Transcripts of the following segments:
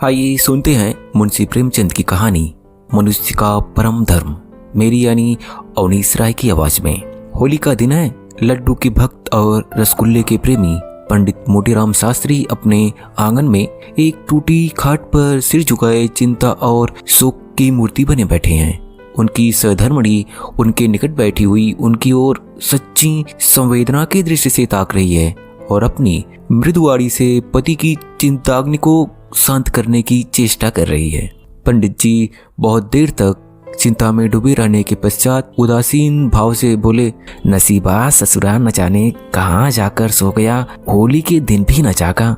आइए सुनते हैं मुंशी प्रेमचंद की कहानी मनुष्य का परम धर्म, मेरी यानी अवनीश राय की आवाज में। होली का दिन है। लड्डू के भक्त और रसगुल्ले के प्रेमी पंडित मोतीराम शास्त्री अपने आंगन में एक टूटी खाट पर सिर झुकाए चिंता और शोक की मूर्ति बने बैठे हैं। उनकी सहधर्मणी उनके निकट बैठी हुई उनकी ओर सच्ची संवेदना की दृष्टि से ताक रही है और अपनी मृदुवाणी से पति की चिंताग्नि को शांत करने की चेष्टा कर रही है। पंडित जी बहुत देर तक चिंता में डूबे रहने के पश्चात उदासीन भाव से बोले, नसीबा ससुराल न जाने कहाँ जाकर सो गया, होली के दिन भी न जागा।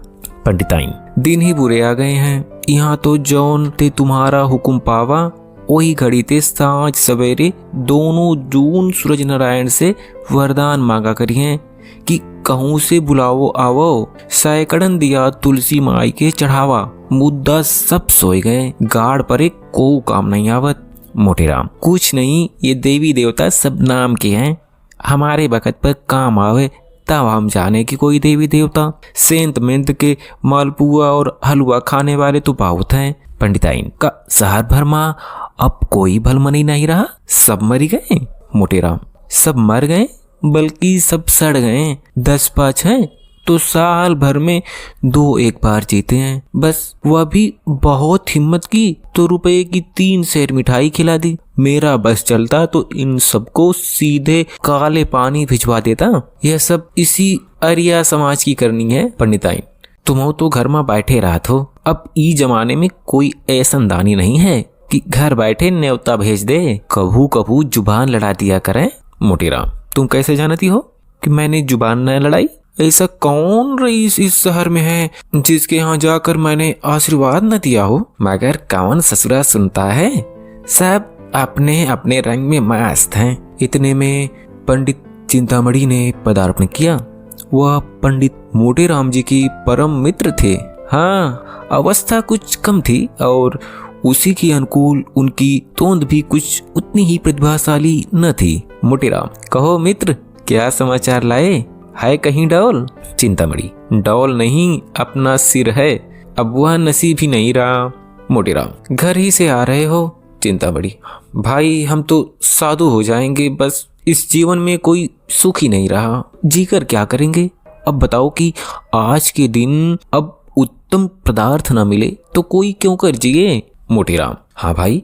पंडिताइन, दिन ही बुरे आ गए हैं। यहाँ तो जौन ते तुम्हारा हुक्म पावा, वही घड़ी ते सांझ सवेरे दोनों जून सूरज नारायण से वरदान मांगा करिए कि कहूँ से बुलावो आवो, सैकड़न दिया तुलसी माई के चढ़ावा। मुद्दा सब सोए गए, गाड़ पर एक को काम नहीं आवत। मोतीराम, कुछ नहीं, ये देवी देवता सब नाम के हैं, हमारे वक़्त पर काम आवे तब हम जाने की कोई देवी देवता। सेंत मेंत के मालपुआ और हलवा खाने वाले तो बहुत हैं। पंडिताइन का शहर भर में अब कोई भलमनी नहीं रहा, सब मर गए। मोतीराम, सब मर गए बल्कि सब सड़ गए। 10-5 हैं तो साल भर में 2-1 बार जीते हैं, बस वह भी बहुत हिम्मत की तो रुपए की 3 सेर मिठाई खिला दी। मेरा बस चलता तो इन सबको सीधे काले पानी भिजवा देता। यह सब इसी अरिया समाज की करनी है। पंडिताइन, तुम तो घर में बैठे रहा हो, अब ई जमाने में कोई ऐसा दानी नहीं है कि घर बैठे न्योता भेज दे, कभू कभू जुबान लड़ा दिया करें। मोतीराम, तुम कैसे जानती हो कि मैंने जुबान न लड़ाई? ऐसा कौन रईस इस शहर में है जिसके यहाँ जाकर मैंने आशीर्वाद न दिया हो? मगर कौन ससुरा सुनता है, सब अपने अपने रंग में मस्त हैं। इतने में पंडित चिंतामणि ने पदार्पण किया। वह पंडित मोतीराम जी की परम मित्र थे। हाँ, अवस्था कुछ कम थी और उसी के अनुकूल उनकी तोंद भी कुछ उतनी ही प्रतिभाशाली न थी। मोतीराम, कहो मित्र, क्या समाचार लाए? है कहीं डौल? चिंतामणि, डौल नहीं, अपना सिर है, अब वह नसीब ही नहीं रहा। मोतीराम, घर ही से आ रहे हो? चिंतामणि, भाई हम तो साधु हो जाएंगे, बस इस जीवन में कोई सुख ही नहीं रहा, जीकर क्या करेंगे? अब बताओ कि आज के दिन अब उत्तम पदार्थ न मिले तो कोई क्यों कर जिए? मोतीराम, हाँ भाई,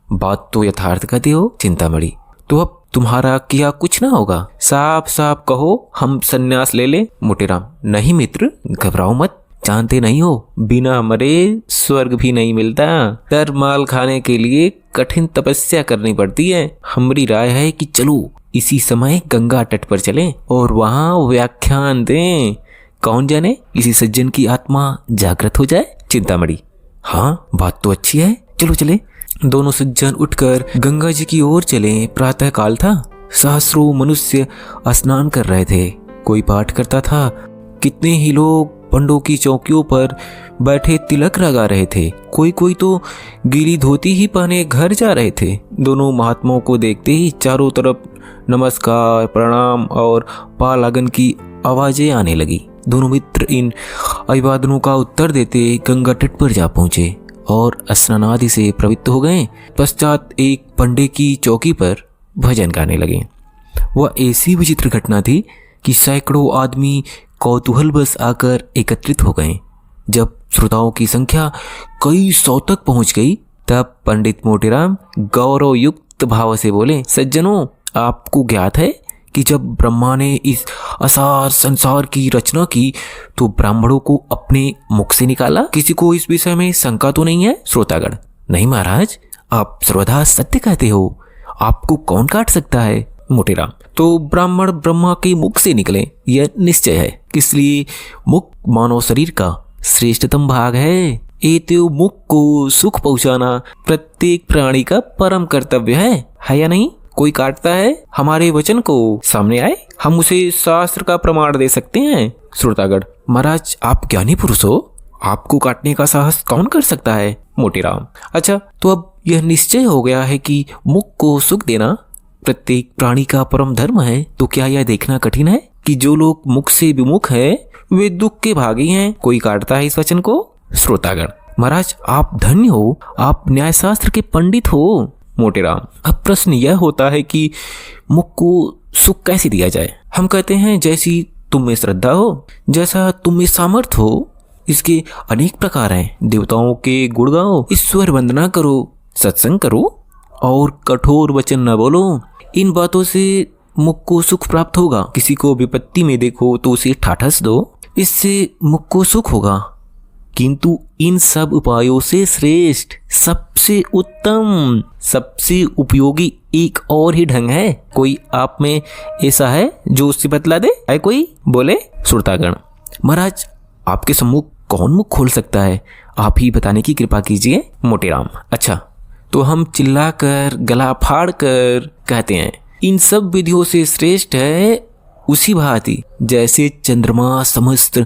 बात तो यथार्थ कहते हो। चिंतामणि, तो अब तुम्हारा किया कुछ ना होगा, साफ साफ कहो, हम सन्यास ले ले। मोतीराम, नहीं मित्र, घबराओ मत, जानते नहीं हो बिना मरे स्वर्ग भी नहीं मिलता। तर माल खाने के लिए कठिन तपस्या करनी पड़ती है। हमारी राय है कि चलो इसी समय गंगा तट पर चलें और वहाँ व्याख्यान दें, कौन जाने किसी सज्जन की आत्मा जागृत हो जाए। चिंतामणि, हाँ बात तो अच्छी है, चलो चले। दोनों सज्जन उठकर गंगा जी की ओर चले। प्रातः काल था, सहस्रों मनुष्य स्नान कर रहे थे, कोई पाठ करता था, कितने ही लोग पंडों की चौकियों पर बैठे तिलक लगा रहे थे, कोई तो गीली धोती ही पहने घर जा रहे थे। दोनों महात्माओं को देखते ही चारों तरफ नमस्कार, प्रणाम और पालागन की आवाजें आने लगी। दोनों मित्र इन अभिवादनों का उत्तर देते गंगा तट पर जा पहुंचे और स्नानादि से प्रवृत्त हो गए। पश्चात एक पंडे की चौकी पर भजन गाने लगे। वह ऐसी विचित्र घटना थी कि सैकड़ों आदमी कौतूहलवश आकर एकत्रित हो गए। जब श्रोताओं की संख्या कई 100 तक पहुंच गई, तब पंडित मोतीराम गौरव युक्त भाव से बोले, सज्जनों, आपको ज्ञात है कि जब ब्रह्मा ने इस असार संसार की रचना की तो ब्राह्मणों को अपने मुख से निकाला। किसी को इस विषय में शंका तो नहीं है? श्रोतागण, नहीं महाराज, आप सर्वदा सत्य कहते हो, आपको कौन काट सकता है? मोतीराम, तो ब्राह्मण ब्रह्मा के मुख से निकले यह निश्चय है, इसलिए मुख मानव शरीर का श्रेष्ठतम भाग है। एतयो मुख को सुख पहुंचाना प्रत्येक प्राणी का परम कर्तव्य है या नहीं? कोई काटता है हमारे वचन को, सामने आए, हम उसे शास्त्र का प्रमाण दे सकते हैं। श्रोतागण, महाराज आप ज्ञानी पुरुष हो, आपको काटने का साहस कौन कर सकता है? मोतीराम, अच्छा, तो अब यह निश्चय हो गया है कि मुख को सुख देना प्रत्येक प्राणी का परम धर्म है, तो क्या यह देखना कठिन है कि जो लोग मुख से विमुख है वे दुख के भागी हैं? कोई काटता है इस वचन को? श्रोतागण, महाराज आप धन्य हो, आप न्यायशास्त्र के पंडित हो। मोटेराम, अब प्रश्न यह होता है कि मुख को सुख कैसे दिया जाए। हम कहते हैं जैसी तुम में श्रद्धा हो, जैसा तुम में सामर्थ्य हो। इसके अनेक प्रकार हैं। देवताओं के गुण गाओ, ईश्वर वंदना करो, सत्संग करो और कठोर वचन न बोलो। इन बातों से मुख को सुख प्राप्त होगा। किसी को विपत्ति में देखो तो उसे ठाठस दो, इससे मुख को सुख होगा। किंतु इन सब उपायों से श्रेष्ठ, सबसे उत्तम, सबसे उपयोगी एक और ही ढंग है। कोई आप में ऐसा है जो उससे बतला दे? है कोई? बोले श्रोतागण। महाराज आपके सम्मुख कौन मुख खोल सकता है, आप ही बताने की कृपा कीजिए। मोटेराम, अच्छा तो हम चिल्लाकर गला फाड़ कर कहते हैं, इन सब विधियों से श्रेष्ठ है उसी भांति जैसे चंद्रमा समस्त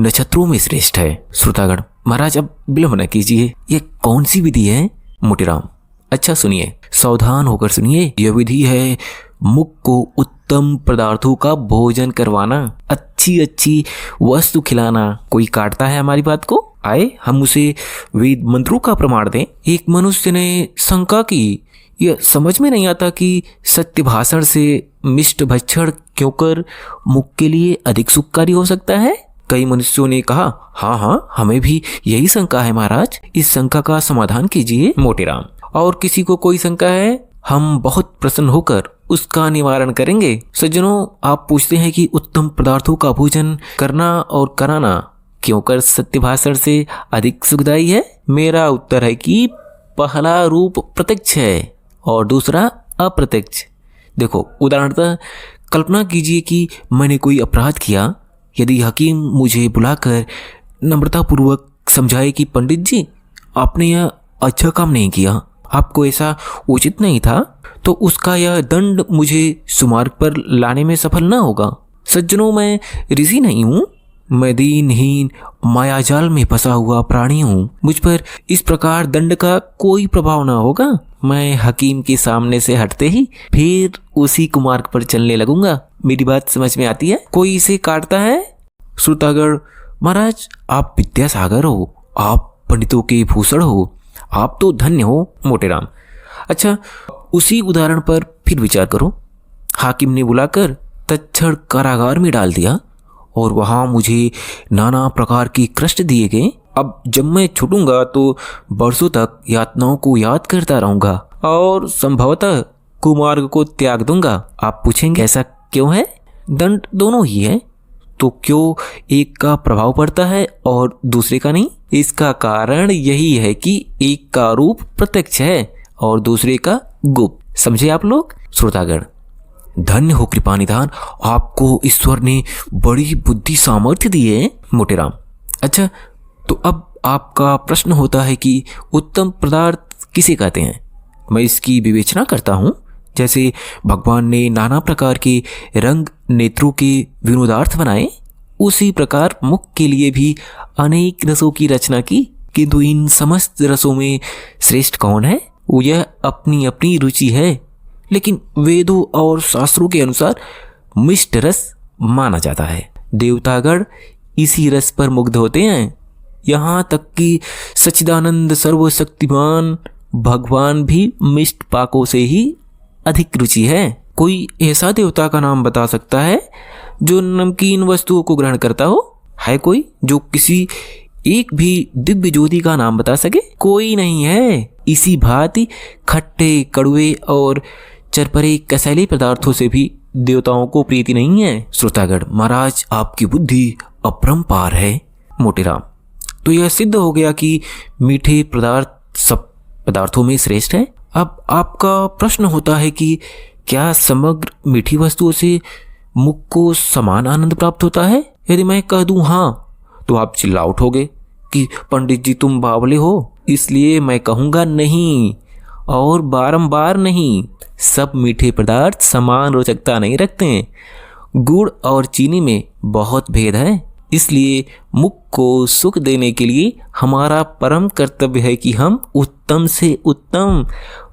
नक्षत्रों में श्रेष्ठ है। श्रोतागण, महाराज अब विलंब न कीजिए, ये कौन सी विधि है? मोटेराम, अच्छा सुनिए, सावधान होकर सुनिए। यह विधि है मुख को उत्तम पदार्थों का भोजन करवाना, अच्छी अच्छी वस्तु खिलाना। कोई काटता है हमारी बात को, आए हम उसे वेद मंत्रों का प्रमाण दें। एक मनुष्य ने शंका की, यह समझ में नहीं आता कि सत्य भाषण से मिष्ट भक्षण क्यों कर मुख के लिए अधिक सुखकारी हो सकता है। कई मनुष्यों ने कहा, हाँ हमें भी यही शंका है महाराज, इस शंका का समाधान कीजिए। मोटेराम, और किसी को कोई शंका है, हम बहुत प्रसन्न होकर उसका निवारण करेंगे। सज्जनों, आप पूछते हैं कि उत्तम पदार्थों का भोजन करना और कराना क्यों कर सत्य भाषण से अधिक सुखदायी है। मेरा उत्तर है कि पहला रूप प्रत्यक्ष है और दूसरा अप्रत्यक्ष। देखो उदाहरणतः कल्पना कीजिए कि मैंने कोई अपराध किया। यदि हकीम मुझे बुलाकर नम्रतापूर्वक समझाए कि पंडित जी आपने यह अच्छा काम नहीं किया, आपको ऐसा उचित नहीं था, तो उसका यह दंड मुझे सुमार्ग पर लाने में सफल न होगा। सज्जनों, मैं ऋषि नहीं हूँ, मैं दीनहीन मायाजाल में फंसा हुआ प्राणी हूँ। मुझ पर इस प्रकार दंड का कोई प्रभाव न होगा। मैं हकीम के सामने से हटते ही फिर उसी कुमार्ग पर चलने लगूंगा। मेरी बात समझ में आती है? कोई इसे काटता है? श्रोतागण, महाराज आप विद्यासागर हो, आप पंडितों के भूषण हो, आप तो धन्य हो। मोटेराम, अच्छा उसी उदाहरण पर फिर विचार करो। हाकिम ने बुलाकर तत्क्षण कारागार में डाल दिया और वहां मुझे नाना प्रकार के कष्ट दिए गए। अब जब मैं छूटूंगा तो बरसों तक यातनाओं को याद करता रहूंगा और संभवतः कुमार्ग को त्याग दूंगा। आप पूछेंगे ऐसा क्यों है? दंड दोनों ही है, तो क्यों एक का प्रभाव पड़ता है और दूसरे का नहीं? इसका कारण यही है कि एक का रूप प्रत्यक्ष है और दूसरे का गुप्त। समझे आप लोग? श्रोतागण, धन्य हो कृपा निधान, आपको ईश्वर ने बड़ी बुद्धि सामर्थ्य दी है। मोटेराम, अच्छा तो अब आपका प्रश्न होता है कि उत्तम पदार्थ किसे कहते हैं। मैं इसकी विवेचना करता हूँ। जैसे भगवान ने नाना प्रकार के रंग नेत्रों के विनोदार्थ बनाए, उसी प्रकार मुख के लिए भी अनेक रसों की रचना की। किंतु इन समस्त रसों में श्रेष्ठ कौन है? वो यह अपनी अपनी रुचि है, लेकिन वेदों और शास्त्रों के अनुसार मिष्ट रस माना जाता है। देवतागण इसी रस पर मुग्ध होते हैं। यहाँ तक कि सच्चिदानंद सर्वशक्तिमान भगवान भी मिष्ट पाकों से ही अधिक रुचि है। कोई ऐसा देवता का नाम बता सकता है जो नमकीन वस्तुओं को ग्रहण करता हो? है कोई जो किसी एक भी दिव्य ज्योति का नाम बता सके? कोई नहीं है। इसी भांति खट्टे कड़वे और चरपरे कसैले पदार्थों से भी देवताओं को प्रीति नहीं है। श्रोतागण, महाराज आपकी बुद्धि अपरंपार है। मोटेराम, तो यह सिद्ध हो गया कि मीठे पदार्थ सब पदार्थों में श्रेष्ठ है। अब आपका प्रश्न होता है कि क्या समग्र मीठी वस्तुओं से मुख को समान आनंद प्राप्त होता है? यदि मैं कह दूं हाँ, तो आप चिल्ला उठोगे कि पंडित जी तुम बावले हो, इसलिए मैं कहूँगा नहीं और बारंबार नहीं। सब मीठे पदार्थ समान रोचकता नहीं रखते हैं। गुड़ और चीनी में बहुत भेद है। इसलिए मुख को सुख देने के लिए हमारा परम कर्तव्य है कि हम उत्तम से उत्तम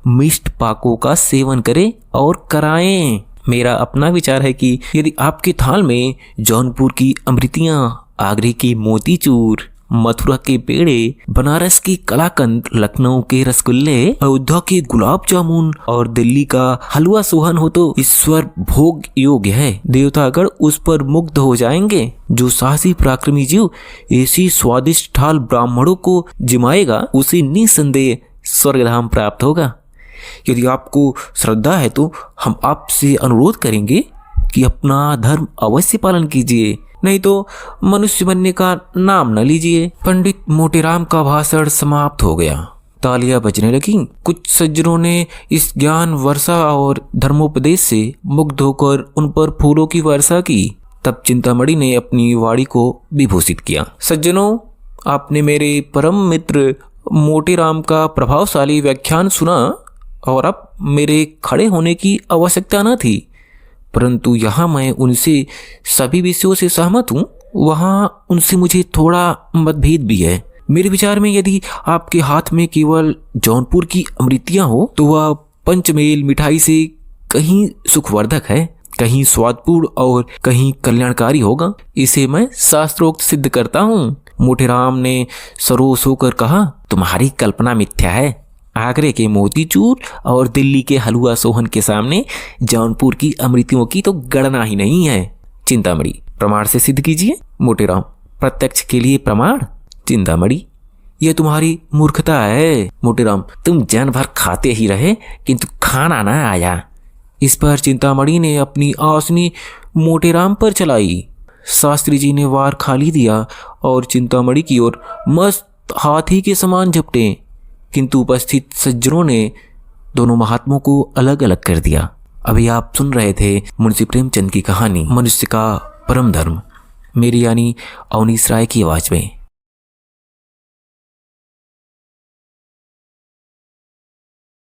मिष्ट पाकों का सेवन करें और कराएं। मेरा अपना विचार है कि यदि आपके थाल में जौनपुर की अमृतियाँ, आगरे की मोतीचूर मथुरा के पेड़े, बनारस की कलाकंद, लखनऊ के रसगुल्ले, अयोध्या के गुलाब जामुन और दिल्ली का हलवा सोहन हो तो ईश्वर भोग योग्य है। देवतागण उस पर मुग्ध हो जाएंगे। जो साहसी पराक्रमी जीव ऐसी स्वादिष्ट थाल ब्राह्मणों को जिमाएगा उसे निसंदेह स्वर्गधाम प्राप्त होगा। यदि आपको श्रद्धा है तो हम आपसे अनुरोध करेंगे कि अपना धर्म अवश्य पालन कीजिए, नहीं तो मनुष्य बनने का नाम न लीजिए। पंडित मोटेराम का भाषण समाप्त हो गया। तालियां बजने लगी। कुछ सज्जनों ने इस ज्ञान वर्षा और धर्मोपदेश से मुग्ध होकर उन पर फूलों की वर्षा की। तब चिंतामणि ने अपनी वाणी को विभूषित किया। सज्जनों, आपने मेरे परम मित्र मोटेराम का प्रभावशाली व्याख्यान सुना और अब मेरे खड़े होने की आवश्यकता न थी, परंतु यहाँ मैं उनसे सभी विषयों से सहमत हूँ। वहाँ उनसे मुझे थोड़ा मतभेद भी है। मेरे विचार में यदि आपके हाथ में केवल जौनपुर की अमृतियाँ हो तो वह पंचमेल मिठाई से कहीं सुखवर्धक है, कहीं स्वादपूर्ण और कहीं कल्याणकारी होगा। इसे मैं शास्त्रोक्त सिद्ध करता हूँ। मोटेराम ने सरोस होकर कहा, तुम्हारी कल्पना मिथ्या है। आगरे के मोतीचूर और दिल्ली के हलवा सोहन के सामने जौनपुर की अमृतियों की तो गणना ही नहीं है। चिंतामणि, प्रमाण से सिद्ध कीजिए। मोटेराम, प्रत्यक्ष के लिए प्रमाण? चिंतामणि, यह तुम्हारी मूर्खता है। मोटेराम, तुम जन भर खाते ही रहे किंतु खाना ना आया। इस पर चिंतामणि ने अपनी आसनी मोटेराम पर चलाई। शास्त्री जी ने वार खाली दिया और चिंतामणि की ओर मस्त हाथी के समान झपटे, किंतु उपस्थित सज्जनों ने दोनों महात्मों को अलग अलग कर दिया। अभी आप सुन रहे थे मुंशी प्रेमचंद की कहानी मनुष्य का परम धर्म, मेरी यानी अवनीश राय की आवाज में।